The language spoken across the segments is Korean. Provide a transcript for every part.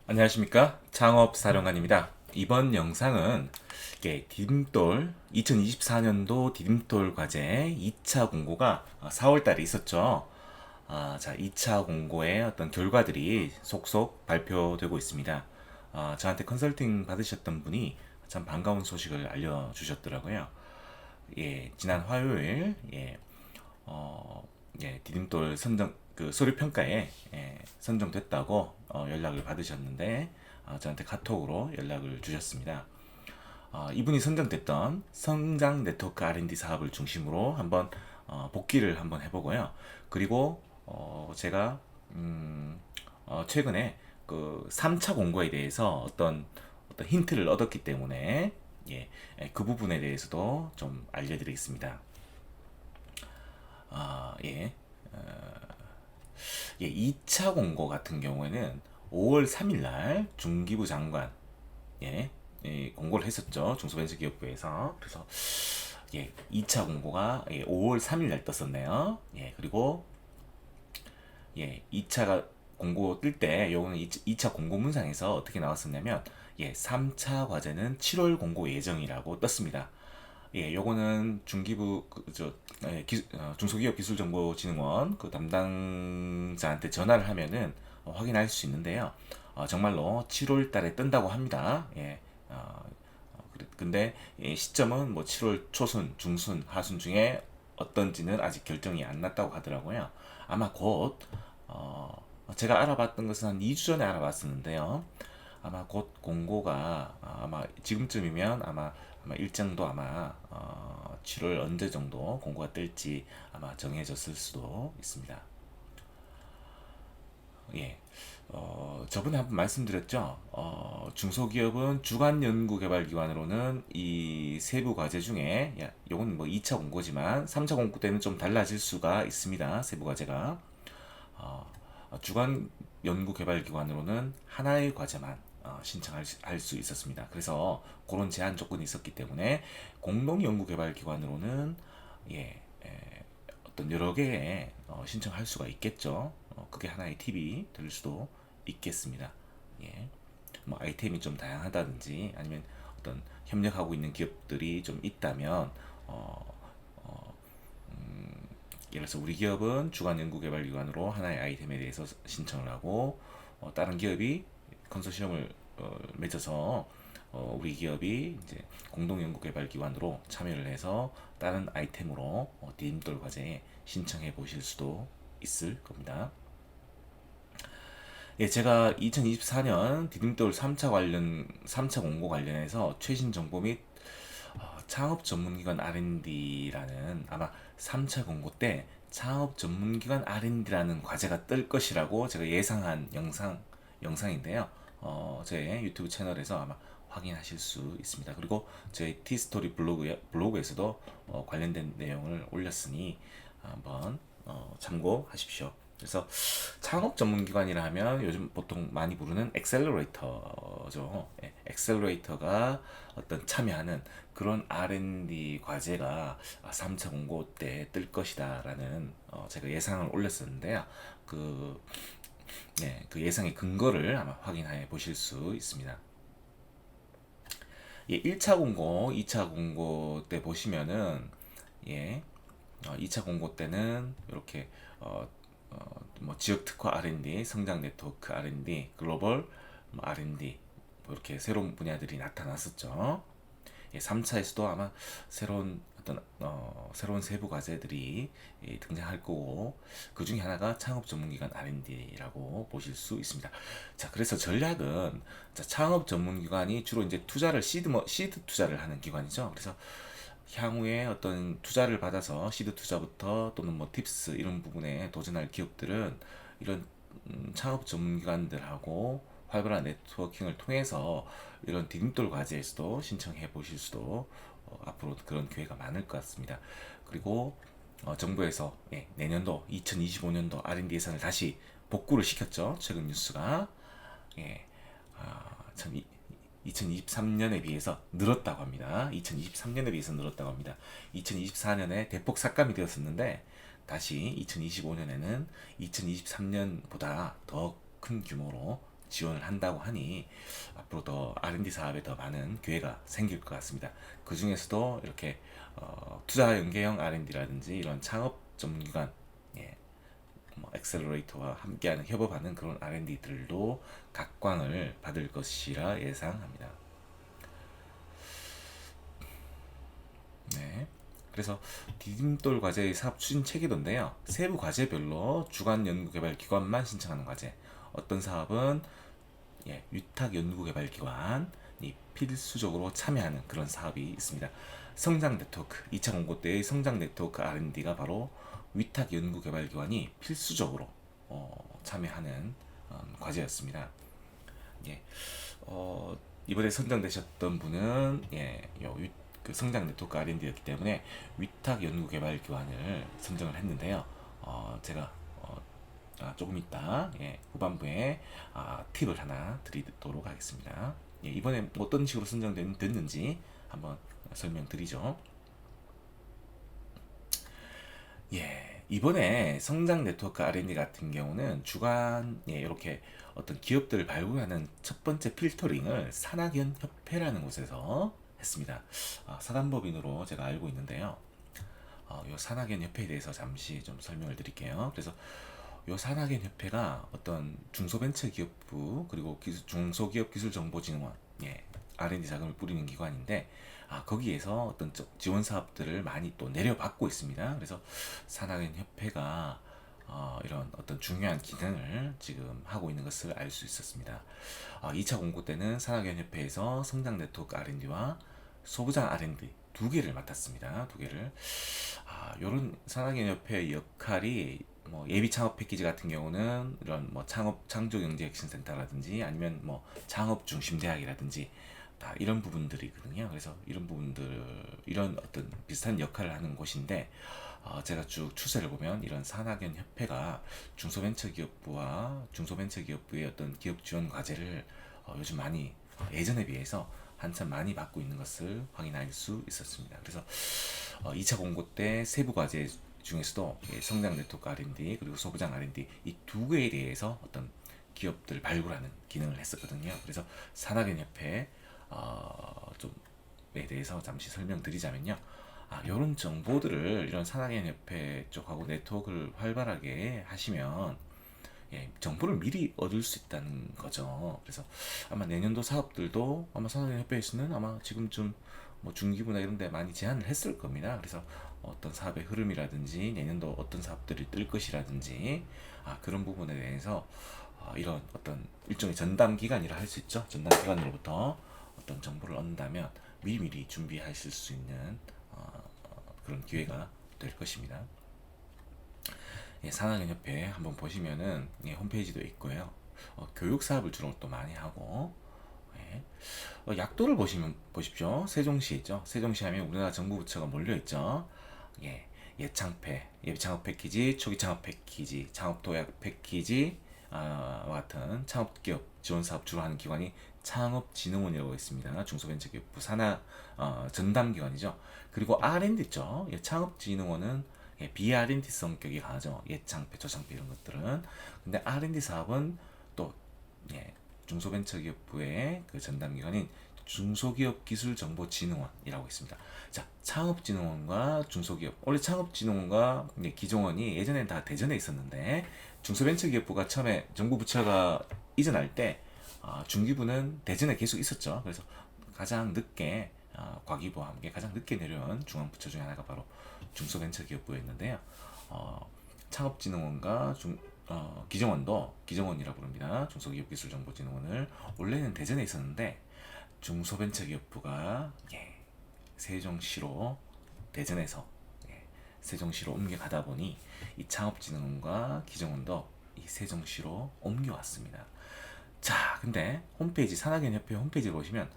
안녕하십니까? 창업사령관입니다. 이번 영상은 디딤돌 2024년도 디딤돌 과제 2차 공고가 4월 달에 있었죠. 자, 2차 공고의 어떤 결과들이 속속 발표되고 있습니다. 저한테 컨설팅 받으셨던 분이 참 반가운 소식을 알려주셨더라고요. 지난 화요일 디딤돌 선정 그 서류 평가에 선정됐다고 연락을 받으셨는데 저한테 카톡으로 연락을 주셨습니다. 이분이 선정됐던 성장 네트워크 R&D 사업을 중심으로 한번 복귀를 한번 해보고요. 그리고 제가 최근에 그 3차 공고에 대해서 어떤 힌트를 얻었기 때문에 그 부분에 대해서도 좀 알려드리겠습니다. 예. 2차 공고 같은 경우에는 5월 3일 날 중기부 장관 공고를 했었죠. 중소벤처기업부에서. 그래서 2차 공고가 5월 3일 날 떴었네요. 그리고 2차가 공고 뜰 때 요거는 2차 공고 문상에서 어떻게 나왔었냐면 3차 과제는 7월 공고 예정이라고 떴습니다. 요거는 중기부 중소기업기술정보진흥원 그 담당자한테 전화를 하면은 확인할 수 있는데요. 정말로 7월 달에 뜬다고 합니다. 근데 시점은 뭐 7월 초순, 중순, 하순 중에 어떤지는 아직 결정이 안 났다고 하더라고요. 아마 곧 제가 알아봤던 것은 한 2주 전에 알아봤었는데요. 아마 곧 공고가 아마 지금쯤이면 아마 일정도 아마 7월 언제 정도 공고가 뜰지 아마 정해졌을 수도 있습니다. 예. 저번에 한번 말씀드렸죠. 중소기업은 주간 연구개발기관으로는 이 세부 과제 중에, 요건 뭐 2차 공고지만 3차 공고 때는 좀 달라질 수가 있습니다. 세부 과제가. 어, 주간 연구개발기관으로는 하나의 과제만 신청할 수 있었습니다. 그래서 그런 제한 조건이 있었기 때문에 공동연구개발기관으로는 어떤 여러 개의 신청할 수가 있겠죠. 그게 하나의 팁이 될 수도 있겠습니다. 예. 뭐 아이템이 좀 다양하다든지 아니면 어떤 협력하고 있는 기업들이 좀 있다면 예를 들어서 우리 기업은 주간 연구개발기관으로 하나의 아이템에 대해서 신청을 하고 다른 기업이 컨소시엄을 맺어서 우리 기업이 이제 공동연구개발기관으로 참여를 해서 다른 아이템으로 디딤돌 과제에 신청해 보실 수도 있을 겁니다. 제가 2024년 디딤돌 3차 공고 관련해서 최신 정보 및 창업 전문기관 R&D라는 아마 3차 공고 때 창업 전문기관 R&D라는 과제가 뜰 것이라고 제가 예상한 영상인데요. 제 유튜브 채널에서 아마 확인하실 수 있습니다. 그리고 제 티스토리 블로그에서도 관련된 내용을 올렸으니 한번 참고하십시오. 그래서 창업 전문기관이라 하면 요즘 보통 많이 부르는 엑셀러레이터죠. 엑셀러레이터가 어떤 참여하는 그런 R&D 과제가 3차 공고 때 뜰 것이다라는 제가 예상을 올렸었는데요. 그, 그 예상의 근거를 아마 확인해 보실 수 있습니다. 1차 공고, 2차 공고 때 보시면은 2차 공고 때는 이렇게 뭐 지역 특화 R&D, 성장 네트워크 R&D, 글로벌 R&D 뭐 이렇게 새로운 분야들이 나타났었죠. 3차에서도 아마 새로운 세부 과제들이 등장할 거고 그 중에 하나가 창업 전문기관 R&D라고 보실 수 있습니다. 자, 그래서 전략은 창업 전문기관이 주로 이제 투자를 시드 투자를 하는 기관이죠. 그래서 향후에 어떤 투자를 받아서 시드 투자부터 또는 뭐 팁스 이런 부분에 도전할 기업들은 이런 창업 전문기관들하고 활발한 네트워킹을 통해서 이런 디딤돌 과제에서도 신청해 보실 수도 앞으로 그런 기회가 많을 것 같습니다. 그리고 정부에서 내년도 2025년도 R&D 예산을 다시 복구를 시켰죠. 최근 뉴스가 참 2023년에 비해서 늘었다고 합니다. 2023년에 비해서 늘었다고 합니다. 2024년에 대폭 삭감이 되었었는데 다시 2025년에는 2023년보다 더 큰 규모로 지원을 한다고 하니 앞으로 더 R&D 사업에 더 많은 기회가 생길 것 같습니다. 그 중에서도 이렇게 투자 연계형 R&D라든지 이런 창업 전문기관, 예, 뭐 엑셀러레이터와 함께하는 협업하는 그런 R&D들도 각광을 받을 것이라 예상합니다. 네. 그래서 디딤돌 과제의 사업 추진 체계도인데요. 세부 과제별로 주간 연구개발 기관만 신청하는 과제. 어떤 사업은 위탁 연구개발기관이 필수적으로 참여하는 그런 사업이 있습니다. 성장 네트워크, 2차 공고 때의 성장 네트워크 R&D가 바로 위탁 연구개발기관이 필수적으로 참여하는 과제였습니다. 예, 이번에 선정되셨던 분은 그 성장 네트워크 R&D였기 때문에 위탁 연구개발기관을 선정을 했는데요. 제가 조금 이따 후반부에 팁을 하나 드리도록 하겠습니다. 이번에 어떤 식으로 선정됐는지 한번 설명드리죠. 이번에 성장 네트워크 R&D 같은 경우는 주간 이렇게 어떤 기업들을 발굴하는 첫 번째 필터링을 산학연 협회라는 곳에서 했습니다. 사단법인으로 제가 알고 있는데요. 이 산학연 협회에 대해서 잠시 좀 설명을 드릴게요. 그래서 이 산학연 협회가 어떤 중소벤처기업부 그리고 중소기업 기술정보진흥원 R&D 자금을 뿌리는 기관인데 거기에서 어떤 지원 사업들을 많이 또 내려받고 있습니다. 그래서 산학연 협회가 이런 어떤 중요한 기능을 지금 하고 있는 것을 알 수 있었습니다. 2차 공고 때는 산학연 협회에서 성장 네트워크 R&D와 소부장 R&D 두 개를 맡았습니다. 두 개를. 이런 산학연 협회의 역할이 뭐 예비 창업 패키지 같은 경우는 이런 뭐 창조 경제 혁신 센터라든지 아니면 뭐 창업 중심 대학이라든지 다 이런 부분들이거든요. 그래서 이런 어떤 비슷한 역할을 하는 곳인데 제가 쭉 추세를 보면 이런 산학연 협회가 중소벤처기업부와 중소벤처기업부의 어떤 기업 지원 과제를 요즘 많이 예전에 비해서 한참 많이 받고 있는 것을 확인할 수 있었습니다. 그래서 2차 공고 때 세부 과제 중에서도 성장 네트워크 R&D 그리고 소부장 R&D 이 두 개에 대해서 어떤 기업들 발굴하는 기능을 했었거든요. 그래서 산학연 협회 좀에 대해서 잠시 설명드리자면요. 이런 정보들을 이런 산학연 협회 쪽하고 네트워크를 활발하게 하시면 정보를 미리 얻을 수 있다는 거죠. 그래서 아마 내년도 사업들도 아마 산학연협회에서는 아마 지금쯤 뭐 중기부나 이런 데 많이 제안을 했을 겁니다. 그래서 어떤 사업의 흐름이라든지 내년도 어떤 사업들이 뜰 것이라든지 그런 부분에 대해서 이런 어떤 일종의 전담 기관이라 할 수 있죠. 전담 기관으로부터 어떤 정보를 얻는다면 미리미리 준비하실 수 있는 그런 기회가 될 것입니다. 산학연협회 한번 보시면은 홈페이지도 있고요. 교육 사업을 주로 또 많이 하고 약도를 보십시오. 세종시 있죠. 세종시 하면 우리나라 정부 부처가 몰려 있죠. 예창패, 예비창업 패키지, 초기창업 패키지, 창업도약 패키지 같은 창업기업 지원사업 주로 하는 기관이 창업진흥원이라고 있습니다. 중소벤처기업부 산하 전담기관이죠. 그리고 R&D 있죠. 창업진흥원은 비R&D 성격이 강하죠. 예창패, 초창패 이런 것들은. 근데 R&D 사업은 또 중소벤처기업부의 그 전담기관인 중소기업기술정보진흥원이라고 있습니다. 자, 창업진흥원과 중소기업. 원래 창업진흥원과 기종원이 예전엔 다 대전에 있었는데 중소벤처기업부가 처음에 정부 부처가 이전할 때 중기부는 대전에 계속 있었죠. 그래서 가장 늦게 과기부와 함께 가장 늦게 내려온 중앙부처 중에 하나가 바로 중소벤처기업부였는데요. 창업진흥원과 기정원이라고 부릅니다. 중소기업기술정보진흥원을 원래는 대전에 있었는데 중소벤처기업부가 세종시로 대전에서 세종시로 옮겨가다 보니 이 창업진흥원과 기정원도 이 세종시로 옮겨왔습니다. 자, 근데 홈페이지 산학연협회 홈페이지를 보시면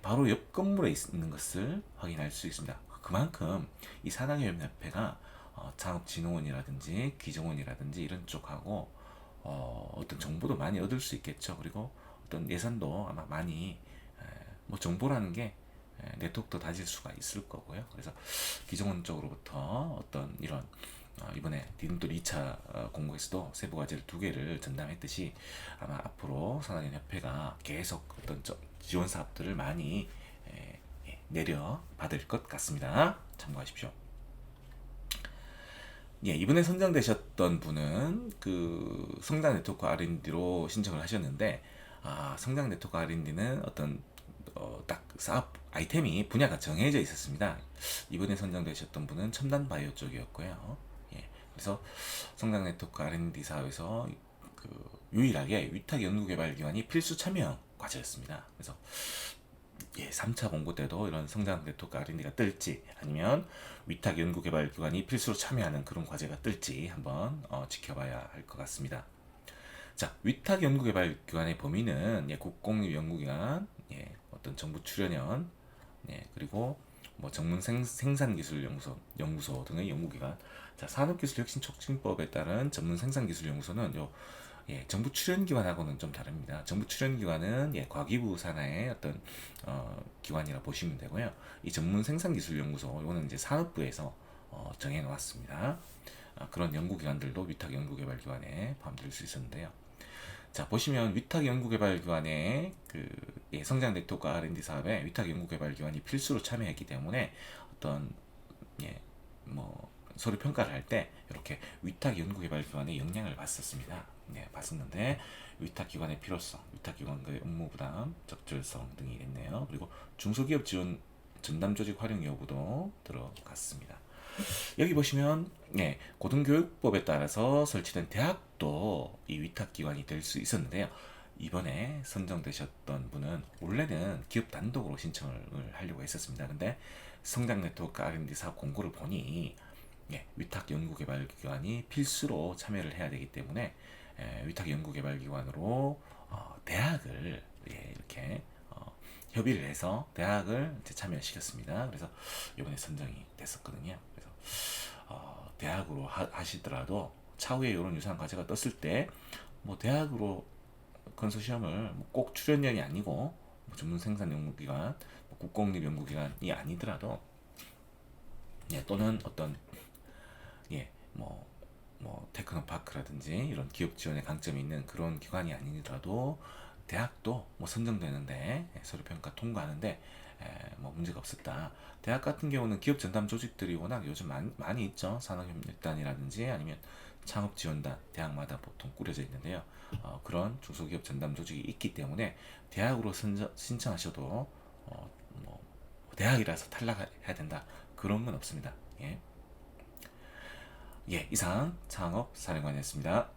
바로 옆 건물에 있는 것을 확인할 수 있습니다. 그만큼 이 산학연협회가 창업진흥원이라든지 기정원이라든지 이런 쪽하고 어떤 정보도 많이 얻을 수 있겠죠. 그리고 어떤 예산도 아마 많이 뭐 정보라는 게 네트워크도 다질 수가 있을 거고요. 그래서 기정원 쪽으로부터 어떤 이런 이번에 디딤돌 2차 공고에서도 세부 과제를 2개를 전담했듯이 아마 앞으로 산학연협회가 계속 어떤 지원 사업들을 많이 내려 받을 것 같습니다. 참고하십시오. 예, 이번에 선정되셨던 분은 그 성장 네트워크 R&D로 신청을 하셨는데, 성장 네트워크 R&D는 어떤 딱 사업 아이템이 분야가 정해져 있었습니다. 이번에 선정되셨던 분은 첨단 바이오 쪽이었고요. 예, 그래서 성장 네트워크 R&D 사업에서 그 유일하게 위탁 연구개발기관이 필수 참여 과제였습니다. 그래서 예, 3차 공고 때도 이런 성장 네트워크 R&D가 뜰지 아니면 위탁 연구개발기관이 필수로 참여하는 그런 과제가 뜰지 한번 지켜봐야 할 것 같습니다. 자, 위탁 연구개발기관의 범위는 예, 국공립연구기관, 예, 어떤 정부 출연연, 예, 그리고 뭐 전문 생산기술연구소 등의 연구기관. 자, 산업기술혁신촉진법에 따른 전문 생산기술연구소는 예, 정부 출연기관하고는 좀 다릅니다. 정부 출연기관은 예, 과기부 산하의 어떤 기관이라 보시면 되고요. 이 전문 생산기술연구소, 이거는 이제 산업부에서 정해놓았습니다. 그런 연구기관들도 위탁 연구개발기관에 포함될 수 있었는데요. 자, 보시면 위탁 연구개발기관의 그 예, 성장 네트워크 R&D 사업에 위탁 연구개발기관이 필수로 참여했기 때문에 어떤 예, 뭐 서류 평가를 할 때 이렇게 위탁 연구개발기관의 영향을 봤었습니다. 네, 봤었는데 위탁기관의 필요성, 위탁기관의 업무 부담, 적절성 등이 있네요. 그리고 중소기업 지원 전담 조직 활용 여부도 들어갔습니다. 여기 보시면 네, 고등교육법에 따라서 설치된 대학도 이 위탁기관이 될 수 있었는데요. 이번에 선정되셨던 분은 원래는 기업 단독으로 신청을 하려고 했었습니다. 근데 성장 네트워크 R&D 사업 공고를 보니 예, 위탁 연구개발기관이 필수로 참여를 해야 되기 때문에 위탁 연구개발기관으로 대학을 예, 이렇게 협의를 해서 대학을 이제 참여시켰습니다. 그래서 이번에 선정이 됐었거든요. 그래서 대학으로 하시더라도 차후에 이런 유사한 과제가 떴을 때 뭐 대학으로 컨소시엄을 뭐꼭 출연연이 아니고 뭐 전문 생산 연구기관, 뭐 국공립 연구기관이 아니더라도 예, 또는 어떤 예, 뭐 테크노파크라든지 이런 기업 지원에 강점이 있는 그런 기관이 아니더라도 대학도 뭐 선정되는데 서류 평가 통과하는데 뭐 문제가 없었다. 대학 같은 경우는 기업 전담 조직들이 워낙 요즘 많이 있죠. 산업협력단이라든지 아니면 창업지원단 대학마다 보통 꾸려져 있는데요. 그런 중소기업 전담 조직이 있기 때문에 대학으로 신청하셔도 뭐 대학이라서 탈락해야 된다 그런 건 없습니다. 예, 예, 이상 창업사령관이었습니다.